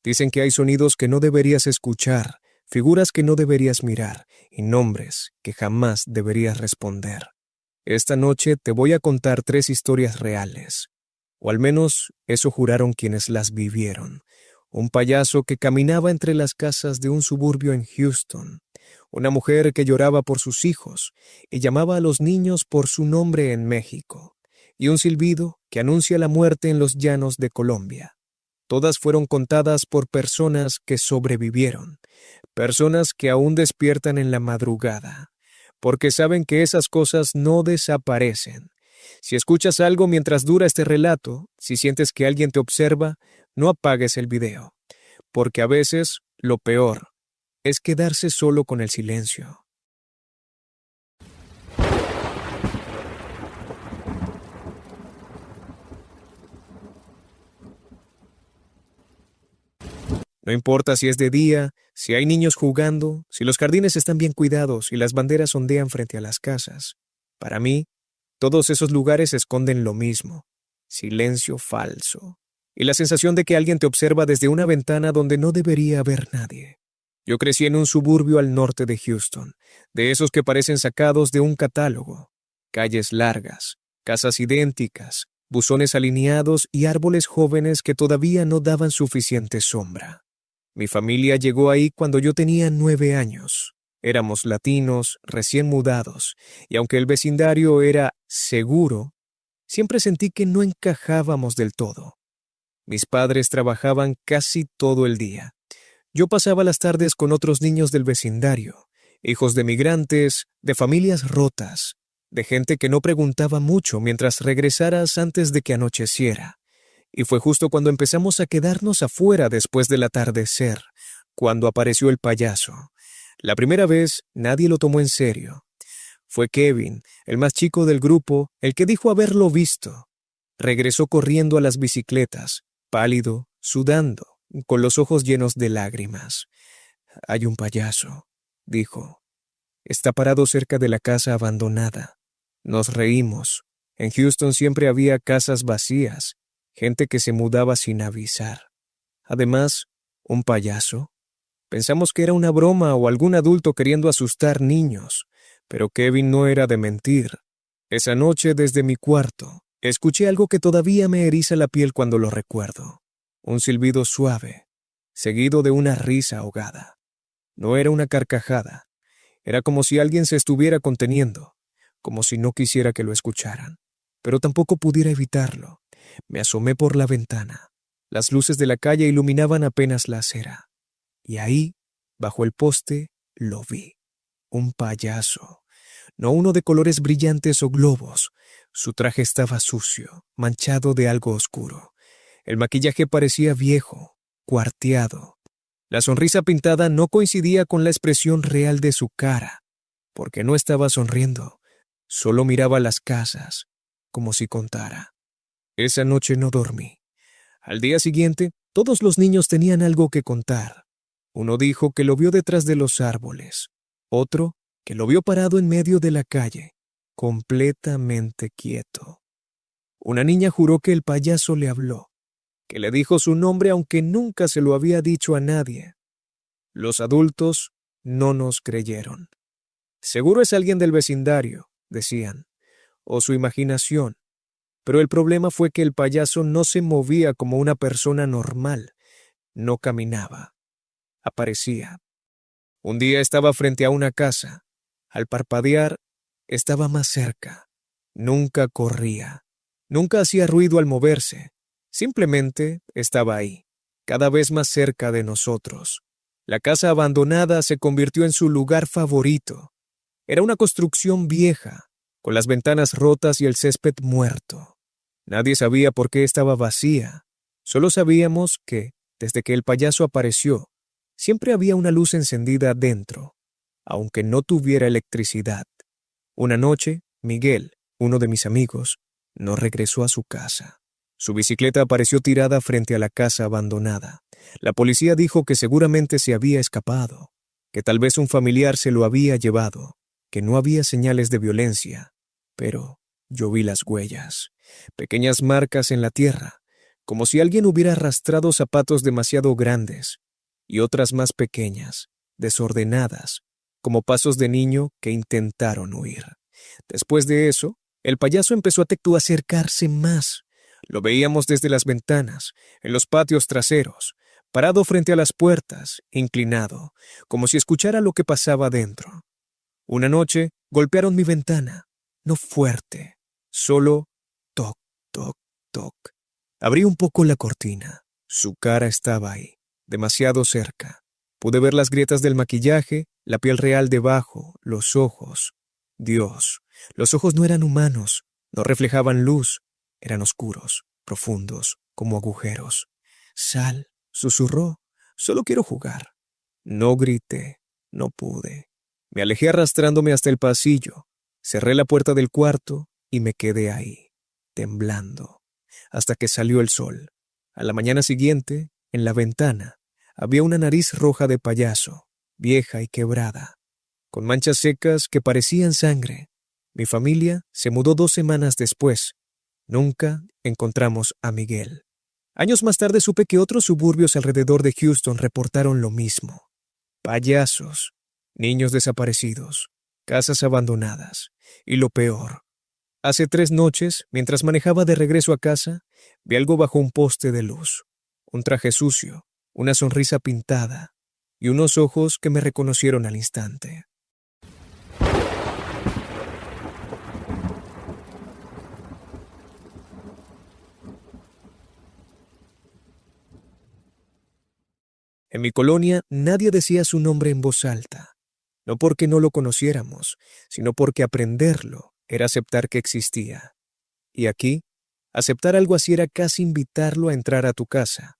Dicen que hay sonidos que no deberías escuchar, figuras que no deberías mirar y nombres que jamás deberías responder. Esta noche te voy a contar 3 historias reales, o al menos eso juraron quienes las vivieron. Un payaso que caminaba entre las casas de un suburbio en Houston, una mujer que lloraba por sus hijos y llamaba a los niños por su nombre en México, y un silbido que anuncia la muerte en los llanos de Colombia. Todas fueron contadas por personas que sobrevivieron, personas que aún despiertan en la madrugada, porque saben que esas cosas no desaparecen. Si escuchas algo mientras dura este relato, si sientes que alguien te observa, no apagues el video, porque a veces lo peor es quedarse solo con el silencio. No importa si es de día, si hay niños jugando, si los jardines están bien cuidados y las banderas ondean frente a las casas. Para mí, todos esos lugares esconden lo mismo: silencio falso y la sensación de que alguien te observa desde una ventana donde no debería haber nadie. Yo crecí en un suburbio al norte de Houston, de esos que parecen sacados de un catálogo. Calles largas, casas idénticas, buzones alineados y árboles jóvenes que todavía no daban suficiente sombra. Mi familia llegó ahí cuando yo tenía 9 años. Éramos latinos, recién mudados, y aunque el vecindario era seguro, siempre sentí que no encajábamos del todo. Mis padres trabajaban casi todo el día. Yo pasaba las tardes con otros niños del vecindario, hijos de migrantes, de familias rotas, de gente que no preguntaba mucho mientras regresaras antes de que anocheciera. Y fue justo cuando empezamos a quedarnos afuera después del atardecer, cuando apareció el payaso. La primera vez nadie lo tomó en serio. Fue Kevin, el más chico del grupo, el que dijo haberlo visto. Regresó corriendo a las bicicletas, pálido, sudando, con los ojos llenos de lágrimas. «Hay un payaso», dijo. «Está parado cerca de la casa abandonada». Nos reímos. En Houston siempre había casas vacías, gente que se mudaba sin avisar. Además, ¿un payaso? Pensamos que era una broma o algún adulto queriendo asustar niños, pero Kevin no era de mentir. Esa noche, desde mi cuarto, escuché algo que todavía me eriza la piel cuando lo recuerdo. Un silbido suave, seguido de una risa ahogada. No era una carcajada. Era como si alguien se estuviera conteniendo, como si no quisiera que lo escucharan, pero tampoco pudiera evitarlo. Me asomé por la ventana. Las luces de la calle iluminaban apenas la acera. Y ahí, bajo el poste, lo vi. Un payaso. No uno de colores brillantes o globos. Su traje estaba sucio, manchado de algo oscuro. El maquillaje parecía viejo, cuarteado. La sonrisa pintada no coincidía con la expresión real de su cara, porque no estaba sonriendo. Solo miraba las casas, como si contara. Esa noche no dormí. Al día siguiente, todos los niños tenían algo que contar. Uno dijo que lo vio detrás de los árboles. Otro, que lo vio parado en medio de la calle, completamente quieto. Una niña juró que el payaso le habló, que le dijo su nombre aunque nunca se lo había dicho a nadie. Los adultos no nos creyeron. Seguro es alguien del vecindario, decían, o su imaginación. Pero el problema fue que el payaso no se movía como una persona normal, no caminaba, aparecía. Un día estaba frente a una casa. Al parpadear, estaba más cerca. Nunca corría, nunca hacía ruido al moverse. Simplemente estaba ahí, cada vez más cerca de nosotros. La casa abandonada se convirtió en su lugar favorito. Era una construcción vieja, con las ventanas rotas y el césped muerto. Nadie sabía por qué estaba vacía. Solo sabíamos que, desde que el payaso apareció, siempre había una luz encendida dentro, aunque no tuviera electricidad. Una noche, Miguel, uno de mis amigos, no regresó a su casa. Su bicicleta apareció tirada frente a la casa abandonada. La policía dijo que seguramente se había escapado, que tal vez un familiar se lo había llevado, que no había señales de violencia, pero yo vi las huellas, pequeñas marcas en la tierra, como si alguien hubiera arrastrado zapatos demasiado grandes y otras más pequeñas, desordenadas, como pasos de niño que intentaron huir. Después de eso, el payaso empezó a acercarse más. Lo veíamos desde las ventanas, en los patios traseros, parado frente a las puertas, inclinado, como si escuchara lo que pasaba dentro. Una noche golpearon mi ventana, no fuerte, solo toc, toc, toc. Abrí un poco la cortina. Su cara estaba ahí, demasiado cerca. Pude ver las grietas del maquillaje, la piel real debajo, los ojos. Dios, los ojos no eran humanos, no reflejaban luz, eran oscuros, profundos, como agujeros. Sal, susurró, solo quiero jugar. No grité, no pude. Me alejé arrastrándome hasta el pasillo, cerré la puerta del cuarto y me quedé ahí, temblando, hasta que salió el sol. A la mañana siguiente, en la ventana, había una nariz roja de payaso, vieja y quebrada, con manchas secas que parecían sangre. Mi familia se mudó 2 semanas después. Nunca encontramos a Miguel. Años más tarde supe que otros suburbios alrededor de Houston reportaron lo mismo. Payasos, niños desaparecidos, casas abandonadas. Y lo peor, hace 3 noches, mientras manejaba de regreso a casa, vi algo bajo un poste de luz. Un traje sucio, una sonrisa pintada y unos ojos que me reconocieron al instante. En mi colonia nadie decía su nombre en voz alta, no porque no lo conociéramos, sino porque aprenderlo era aceptar que existía. Y aquí, aceptar algo así era casi invitarlo a entrar a tu casa.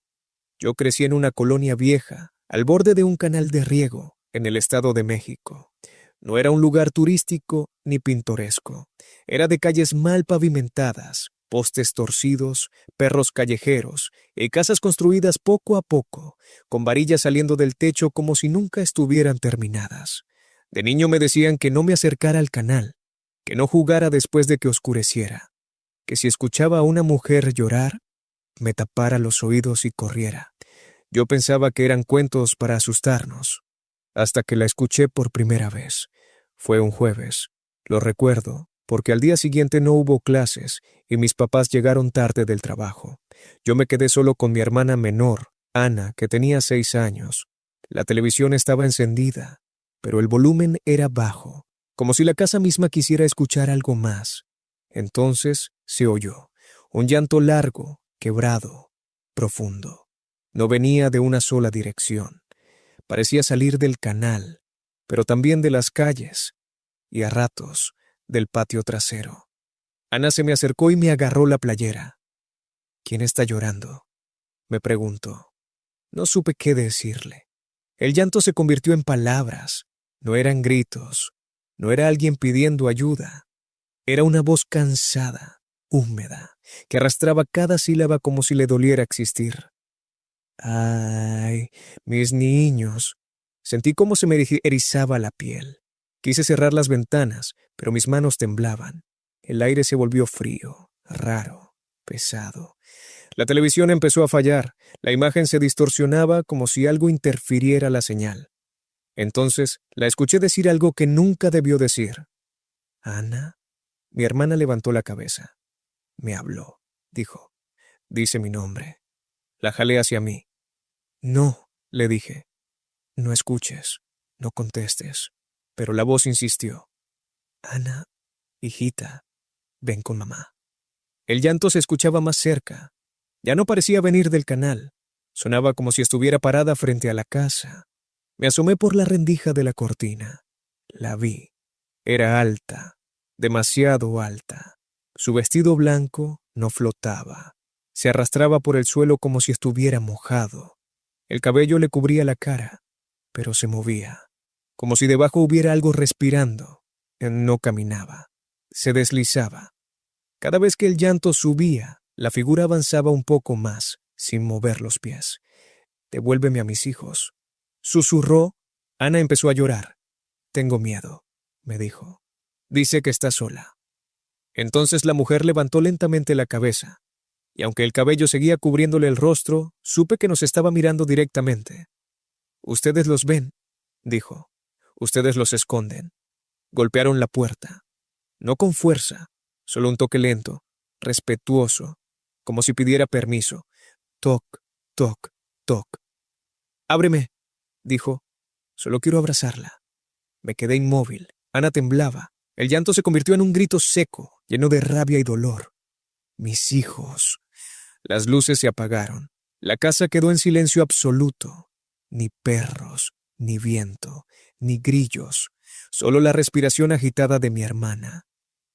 Yo crecí en una colonia vieja, al borde de un canal de riego, en el Estado de México. No era un lugar turístico ni pintoresco. Era de calles mal pavimentadas, postes torcidos, perros callejeros y casas construidas poco a poco, con varillas saliendo del techo como si nunca estuvieran terminadas. De niño me decían que no me acercara al canal, que no jugara después de que oscureciera, que si escuchaba a una mujer llorar, me tapara los oídos y corriera. Yo pensaba que eran cuentos para asustarnos, hasta que la escuché por primera vez. Fue un jueves. Lo recuerdo, porque al día siguiente no hubo clases y mis papás llegaron tarde del trabajo. Yo me quedé solo con mi hermana menor, Ana, que tenía 6 años. La televisión estaba encendida, pero el volumen era bajo, como si la casa misma quisiera escuchar algo más. Entonces se oyó un llanto largo, quebrado, profundo. No venía de una sola dirección. Parecía salir del canal, pero también de las calles y a ratos del patio trasero. Ana se me acercó y me agarró la playera. ¿Quién está llorando?, me preguntó. No supe qué decirle. El llanto se convirtió en palabras. No eran gritos, no era alguien pidiendo ayuda. Era una voz cansada, húmeda, que arrastraba cada sílaba como si le doliera existir. Ay, mis niños. Sentí cómo se me erizaba la piel. Quise cerrar las ventanas, pero mis manos temblaban. El aire se volvió frío, raro, pesado. La televisión empezó a fallar. La imagen se distorsionaba como si algo interfiriera la señal. Entonces la escuché decir algo que nunca debió decir. ¿Ana? Mi hermana levantó la cabeza. Me habló, dijo. Dice mi nombre. La jalé hacia mí. No, le dije. No escuches, no contestes. Pero la voz insistió. Ana, hijita, ven con mamá. El llanto se escuchaba más cerca. Ya no parecía venir del canal. Sonaba como si estuviera parada frente a la casa. Me asomé por la rendija de la cortina. La vi. Era alta, demasiado alta. Su vestido blanco no flotaba. Se arrastraba por el suelo como si estuviera mojado. El cabello le cubría la cara, pero se movía, como si debajo hubiera algo respirando. No caminaba, se deslizaba. Cada vez que el llanto subía, la figura avanzaba un poco más, sin mover los pies. Devuélveme a mis hijos. Susurró. Ana empezó a llorar. Tengo miedo, me dijo. Dice que está sola. Entonces la mujer levantó lentamente la cabeza. y aunque el cabello seguía cubriéndole el rostro, supe que nos estaba mirando directamente. «Ustedes los ven», dijo. «Ustedes los esconden». Golpearon la puerta. No con fuerza, solo un toque lento, respetuoso, como si pidiera permiso. Toc, toc, toc. «Ábreme», dijo. «Solo quiero abrazarla». Me quedé inmóvil. Ana temblaba. El llanto se convirtió en un grito seco, lleno de rabia y dolor. Mis hijos. Las luces se apagaron. La casa quedó en silencio absoluto. Ni perros, ni viento, ni grillos. Solo la respiración agitada de mi hermana.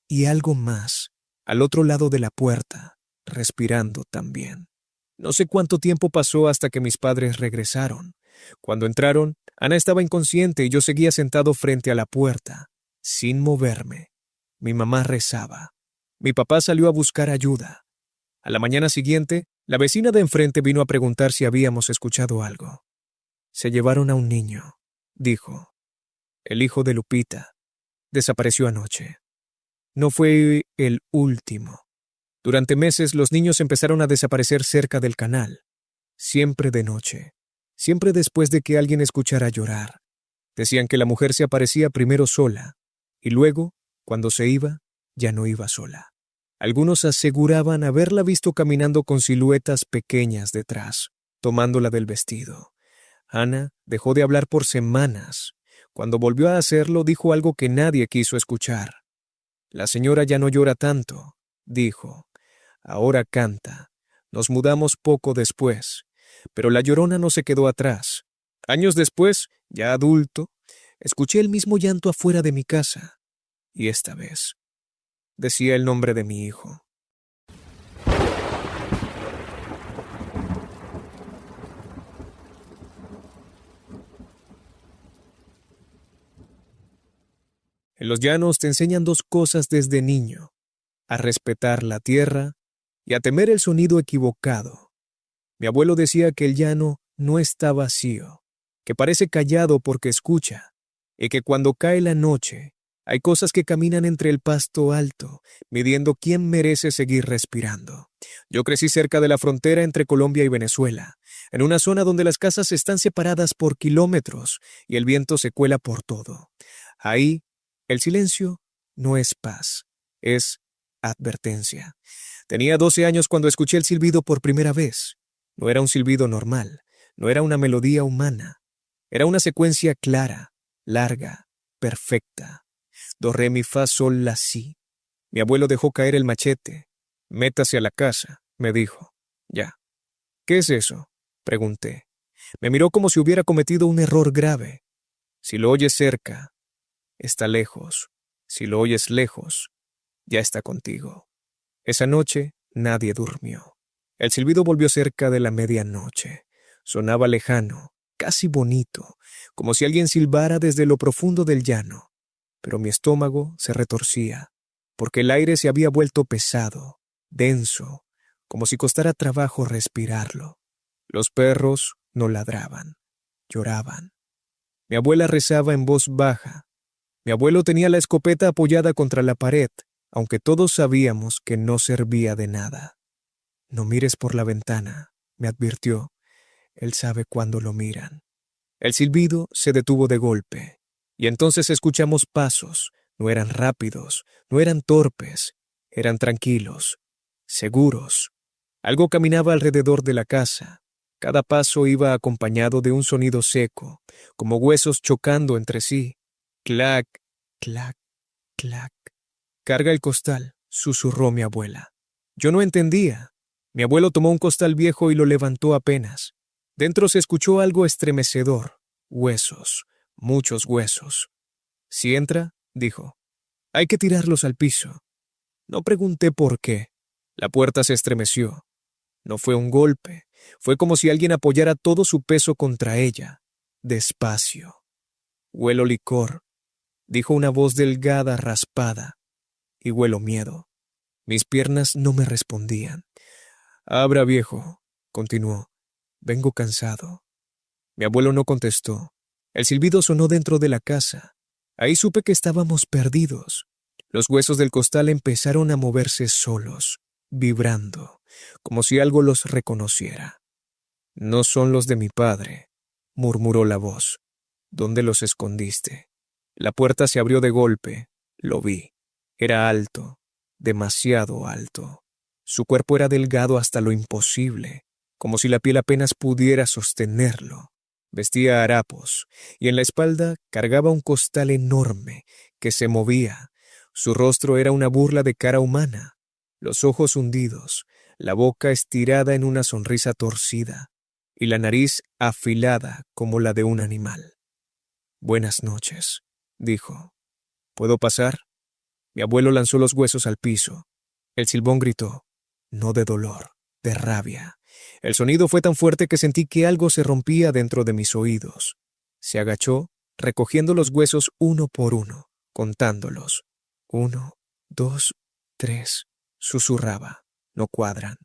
Y algo más, al otro lado de la puerta, respirando también. No sé cuánto tiempo pasó hasta que mis padres regresaron. Cuando entraron, Ana estaba inconsciente y yo seguía sentado frente a la puerta, sin moverme. Mi mamá rezaba. Mi papá salió a buscar ayuda. A la mañana siguiente, la vecina de enfrente vino a preguntar si habíamos escuchado algo. «Se llevaron a un niño», dijo. «El hijo de Lupita. Desapareció anoche. No fue el último. Durante meses los niños empezaron a desaparecer cerca del canal. Siempre de noche. Siempre después de que alguien escuchara llorar. Decían que la mujer se aparecía primero sola, y luego, cuando se iba, ya no iba sola. Algunos aseguraban haberla visto caminando con siluetas pequeñas detrás, tomándola del vestido. Ana dejó de hablar por semanas. Cuando volvió a hacerlo, dijo algo que nadie quiso escuchar. «La señora ya no llora tanto», dijo. «Ahora canta. Nos mudamos poco después, pero la llorona no se quedó atrás. Años después, ya adulto, escuché el mismo llanto afuera de mi casa. Y esta vez decía el nombre de mi hijo». En los llanos te enseñan dos cosas desde niño: a respetar la tierra y a temer el sonido equivocado. Mi abuelo decía que el llano no está vacío, que parece callado porque escucha, y que cuando cae la noche hay cosas que caminan entre el pasto alto, midiendo quién merece seguir respirando. Yo crecí cerca de la frontera entre Colombia y Venezuela, en una zona donde las casas están separadas por kilómetros y el viento se cuela por todo. Ahí, el silencio no es paz, es advertencia. Tenía 12 años cuando escuché el silbido por primera vez. No era un silbido normal, no era una melodía humana. Era una secuencia clara, larga, perfecta. Do, re, mi, fa, sol, la, si. Mi abuelo dejó caer el machete. «Métase a la casa», me dijo. «Ya». «¿Qué es eso?», pregunté. Me miró como si hubiera cometido un error grave. «Si lo oyes cerca, está lejos. Si lo oyes lejos, ya está contigo». Esa noche nadie durmió. El silbido volvió cerca de la medianoche. Sonaba lejano, casi bonito, como si alguien silbara desde lo profundo del llano. Pero mi estómago se retorcía, porque el aire se había vuelto pesado, denso, como si costara trabajo respirarlo. Los perros no ladraban, lloraban. Mi abuela rezaba en voz baja. Mi abuelo tenía la escopeta apoyada contra la pared, aunque todos sabíamos que no servía de nada. «No mires por la ventana», me advirtió. «Él sabe cuándo lo miran». El silbido se detuvo de golpe, y entonces escuchamos pasos. No eran rápidos, no eran torpes, eran tranquilos, seguros. Algo caminaba alrededor de la casa. Cada paso iba acompañado de un sonido seco, como huesos chocando entre sí. Clac, clac, clac. «Carga el costal», susurró mi abuela. Yo no entendía. Mi abuelo tomó un costal viejo y lo levantó apenas. Dentro se escuchó algo estremecedor. Huesos, muchos huesos. «Si entra», dijo, «hay que tirarlos al piso». No pregunté por qué. La puerta se estremeció. No fue un golpe. Fue como si alguien apoyara todo su peso contra ella. Despacio. «Huelo licor», dijo una voz delgada, raspada. «Y huelo miedo». Mis piernas no me respondían. «Abra, viejo», continuó. «Vengo cansado». Mi abuelo no contestó. El silbido sonó dentro de la casa. Ahí supe que estábamos perdidos. Los huesos del costal empezaron a moverse solos, vibrando, como si algo los reconociera. «No son los de mi padre», murmuró la voz. «¿Dónde los escondiste?» La puerta se abrió de golpe. Lo vi. Era alto, demasiado alto. Su cuerpo era delgado hasta lo imposible, como si la piel apenas pudiera sostenerlo. Vestía harapos, y en la espalda cargaba un costal enorme que se movía. Su rostro era una burla de cara humana, los ojos hundidos, la boca estirada en una sonrisa torcida, y la nariz afilada como la de un animal. «Buenas noches», dijo. «¿Puedo pasar?» Mi abuelo lanzó los huesos al piso. El silbón gritó, no de dolor, de rabia. El sonido fue tan fuerte que sentí que algo se rompía dentro de mis oídos. Se agachó, recogiendo los huesos uno por uno, contándolos. 1, 2, 3, susurraba. No cuadran.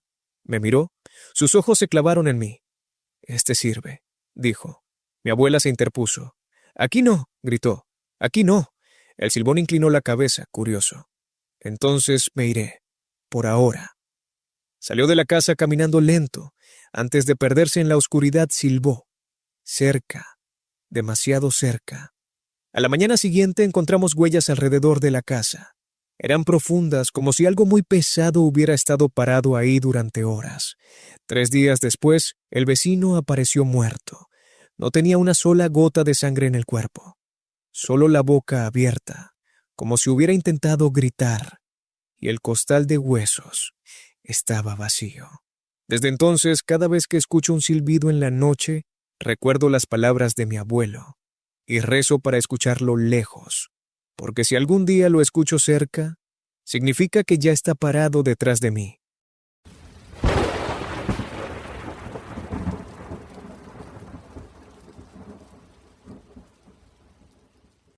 Me miró. Sus ojos se clavaron en mí. «Este sirve», dijo. Mi abuela se interpuso. «Aquí no», gritó. «Aquí no». El silbón inclinó la cabeza, curioso. «Entonces me iré. Por ahora». Salió de la casa caminando lento. Antes de perderse en la oscuridad, silbó. Cerca. Demasiado cerca. A la mañana siguiente encontramos huellas alrededor de la casa. Eran profundas, como si algo muy pesado hubiera estado parado ahí durante horas. 3 días después, el vecino apareció muerto. No tenía una sola gota de sangre en el cuerpo. Solo la boca abierta, como si hubiera intentado gritar, y el costal de huesos estaba vacío. Desde entonces, cada vez que escucho un silbido en la noche, recuerdo las palabras de mi abuelo, y rezo para escucharlo lejos, porque si algún día lo escucho cerca, significa que ya está parado detrás de mí.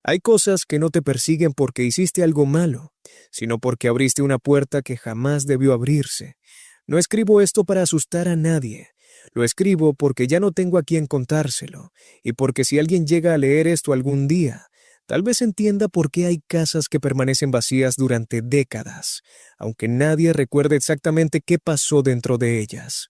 Hay cosas que no te persiguen porque hiciste algo malo, sino porque abriste una puerta que jamás debió abrirse. No escribo esto para asustar a nadie. Lo escribo porque ya no tengo a quien contárselo, y porque si alguien llega a leer esto algún día, tal vez entienda por qué hay casas que permanecen vacías durante décadas, aunque nadie recuerde exactamente qué pasó dentro de ellas.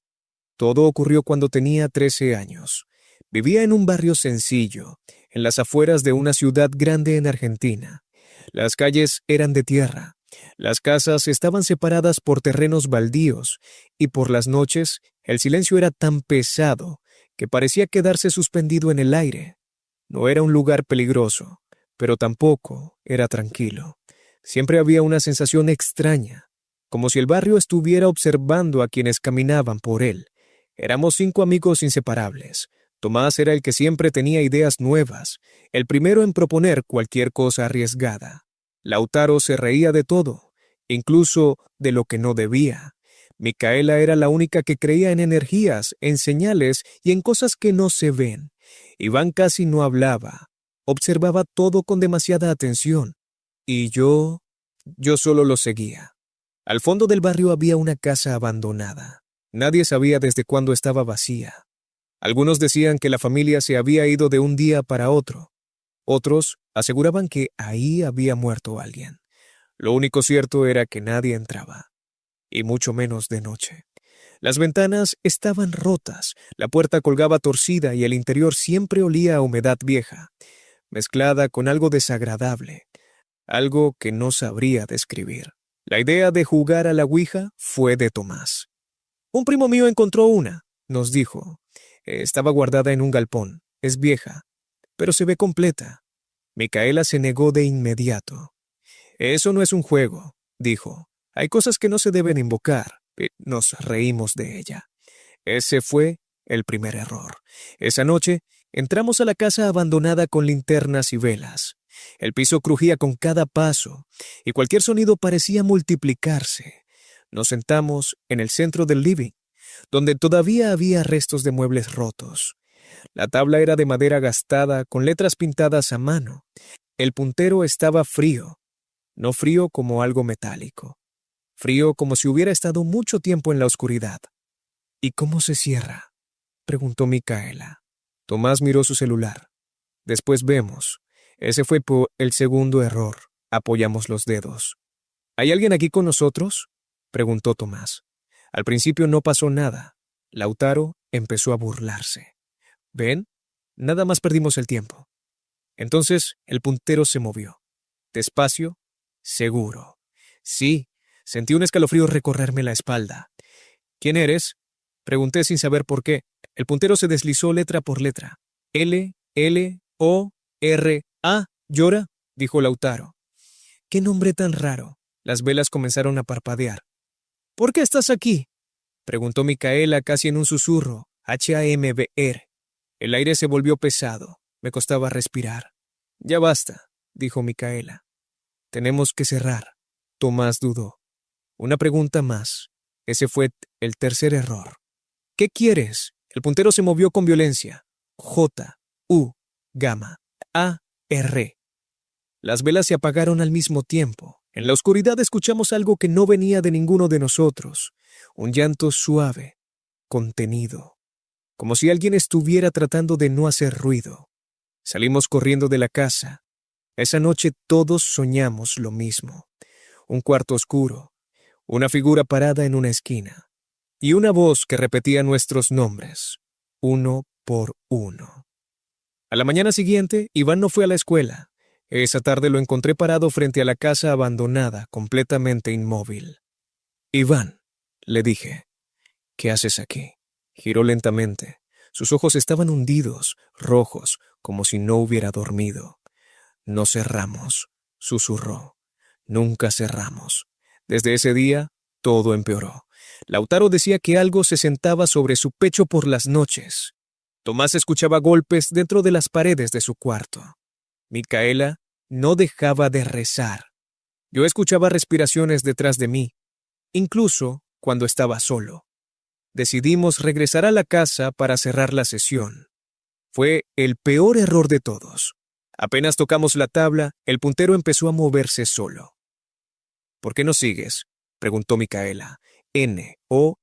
Todo ocurrió cuando tenía 13 años. Vivía en un barrio sencillo, en las afueras de una ciudad grande en Argentina. Las calles eran de tierra. Las casas estaban separadas por terrenos baldíos, y por las noches el silencio era tan pesado que parecía quedarse suspendido en el aire. No era un lugar peligroso, pero tampoco era tranquilo. Siempre había una sensación extraña, como si el barrio estuviera observando a quienes caminaban por él. Éramos 5 amigos inseparables. Tomás era el que siempre tenía ideas nuevas, el primero en proponer cualquier cosa arriesgada. Lautaro se reía de todo, incluso de lo que no debía. Micaela era la única que creía en energías, en señales y en cosas que no se ven. Iván casi no hablaba, observaba todo con demasiada atención. Y yo solo lo seguía. Al fondo del barrio había una casa abandonada. Nadie sabía desde cuándo estaba vacía. Algunos decían que la familia se había ido de un día para otro. Otros aseguraban que ahí había muerto alguien. Lo único cierto era que nadie entraba, y mucho menos de noche. Las ventanas estaban rotas, la puerta colgaba torcida y el interior siempre olía a humedad vieja, mezclada con algo desagradable, algo que no sabría describir. La idea de jugar a la ouija fue de Tomás. «Un primo mío encontró una», nos dijo. «Estaba guardada en un galpón. Es vieja, pero se ve completa». Micaela se negó de inmediato. «Eso no es un juego», dijo. «Hay cosas que no se deben invocar». Nos reímos de ella. Ese fue el primer error. Esa noche entramos a la casa abandonada con linternas y velas. El piso crujía con cada paso, y cualquier sonido parecía multiplicarse. Nos sentamos en el centro del living, donde todavía había restos de muebles rotos. La tabla era de madera gastada, con letras pintadas a mano. El puntero estaba frío, no frío como algo metálico, frío como si hubiera estado mucho tiempo en la oscuridad. «¿Y cómo se cierra?», preguntó Micaela. Tomás miró su celular. «Después vemos». Ese fue el segundo error. Apoyamos los dedos. «¿Hay alguien aquí con nosotros?», preguntó Tomás. Al principio no pasó nada. Lautaro empezó a burlarse. ¿Ven? Nada más perdimos el tiempo. Entonces el puntero se movió. Despacio, seguro. Sí, sentí un escalofrío recorrerme la espalda. ¿Quién eres? Pregunté sin saber por qué. El puntero se deslizó letra por letra. L, L, O, R, A. ¿Llora? Dijo Lautaro. ¿Qué nombre tan raro? Las velas comenzaron a parpadear. ¿Por qué estás aquí? Preguntó Micaela casi en un susurro. H-A-M-B-R. El aire se volvió pesado. Me costaba respirar. Ya basta, dijo Micaela. Tenemos que cerrar. Tomás dudó. Una pregunta más. Ese fue el tercer error. ¿Qué quieres? El puntero se movió con violencia. J, U, gamma, A, R. Las velas se apagaron al mismo tiempo. En la oscuridad escuchamos algo que no venía de ninguno de nosotros. Un llanto suave, contenido, como si alguien estuviera tratando de no hacer ruido. Salimos corriendo de la casa. Esa noche todos soñamos lo mismo. Un cuarto oscuro, una figura parada en una esquina, y una voz que repetía nuestros nombres, uno por uno. A la mañana siguiente, Iván no fue a la escuela. Esa tarde lo encontré parado frente a la casa abandonada, completamente inmóvil. Iván, le dije, ¿qué haces aquí? Giró lentamente. Sus ojos estaban hundidos, rojos, como si no hubiera dormido. No cerramos, susurró. Nunca cerramos. Desde ese día, todo empeoró. Lautaro decía que algo se sentaba sobre su pecho por las noches. Tomás escuchaba golpes dentro de las paredes de su cuarto. Micaela no dejaba de rezar. Yo escuchaba respiraciones detrás de mí, incluso cuando estaba solo. Decidimos regresar a la casa para cerrar la sesión. Fue el peor error de todos. Apenas tocamos la tabla, el puntero empezó a moverse solo. ¿Por qué no sigues?, preguntó Micaela. N-O-P-E-I-R-E-N.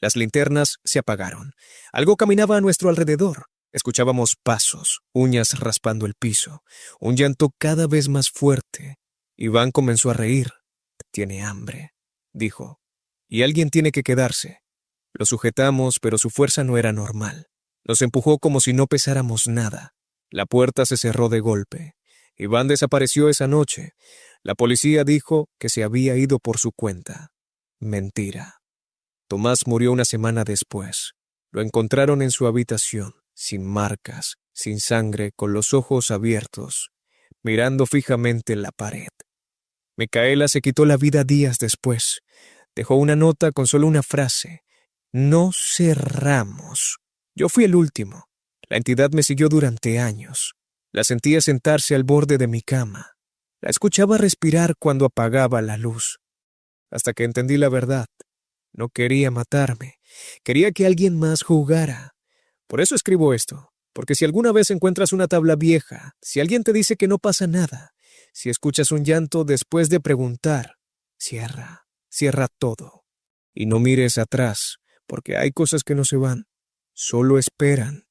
Las linternas se apagaron. Algo caminaba a nuestro alrededor. Escuchábamos pasos, uñas raspando el piso, un llanto cada vez más fuerte. Iván comenzó a reír. Tiene hambre, dijo, y alguien tiene que quedarse. Lo sujetamos, pero su fuerza no era normal. Nos empujó como si no pesáramos nada. La puerta se cerró de golpe. Iván desapareció esa noche. La policía dijo que se había ido por su cuenta. Mentira. Tomás murió una semana después. Lo encontraron en su habitación, sin marcas, sin sangre, con los ojos abiertos, mirando fijamente en la pared. Micaela se quitó la vida días después. Dejó una nota con solo una frase. No cerramos. Yo fui el último. La entidad me siguió durante años. La sentía sentarse al borde de mi cama. La escuchaba respirar cuando apagaba la luz. Hasta que entendí la verdad. No quería matarme. Quería que alguien más jugara. Por eso escribo esto. Porque si alguna vez encuentras una tabla vieja, si alguien te dice que no pasa nada, si escuchas un llanto después de preguntar, cierra todo. Y no mires atrás, porque hay cosas que no se van, solo esperan.